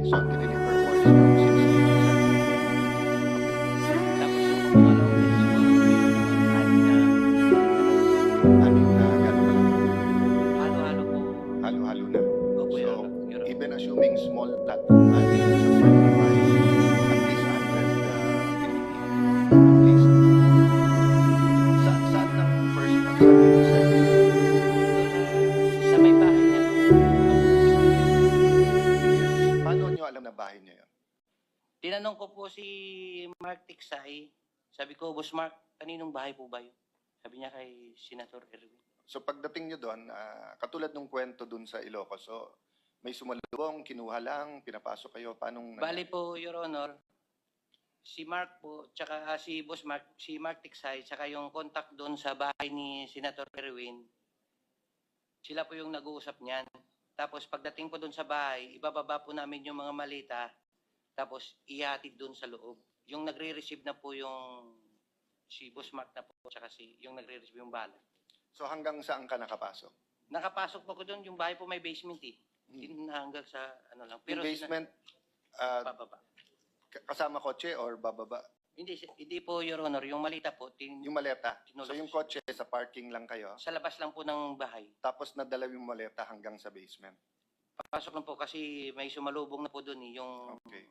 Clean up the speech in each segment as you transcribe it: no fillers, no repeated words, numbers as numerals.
Robinson, dineliver mo is from 16 to 17. Tapos yung pangalawang beses po, yung anim na Anim na gano'n kalaki. halo-halo po. Halo-halo na. Opo, Your So, Honor. Your Honor. even assuming small lot, anim sa 25, at least 100 at least. Saan ang first at saan ang second? Sa may bahay niya po. Yes. Paano nyo alam na bahay niya yun? Tinanong ko po si Mark Tiksay. Sabi ko, Boss Mark, kaninong bahay po ba yun? Sabi niya kay Senator Erwin. So pagdating nyo doon, katulad ng kwento doon sa Ilocos, so may sumalubong, kinuha lang, pinapasok kayo, paanong... Bali po, Your Honor, si Mark po, tsaka si Boss Mark, si Mark Tiksay, tsaka yung contact doon sa bahay ni Senator Erwin, sila po yung nag-uusap niyan. Tapos pagdating po doon sa bahay, ibababa po namin yung mga malita, tapos ihatid doon sa loob. Yung nagre-receive na po yung si Boss Mark na po, tsaka yung nagre-receive yung bala. So hanggang saan ka nakapasok? Nakapasok po ko doon, yung bahay po may basement eh. Hanggang sa ano lang. Yung basement, Bababa. kasama kotse or bababa? Hindi po, Your Honor. Yung malita po, Yung maleta. So tinulak yung kotse sa parking lang kayo, sa labas lang po ng bahay. tapos nadala yung maleta hanggang sa basement. Papasok lang po kasi may sumalubong na po doon eh. Yung, Okay.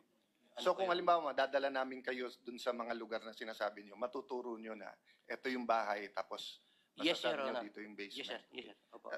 ano So po kung yun? halimbawa dadala namin kayo dun sa mga lugar na sinasabi nyo, matuturo nyo na ito yung bahay tapos Yes, masasabi Your nyo Honor. dito yung Yes, sir. basement. Yes, sir. Opo.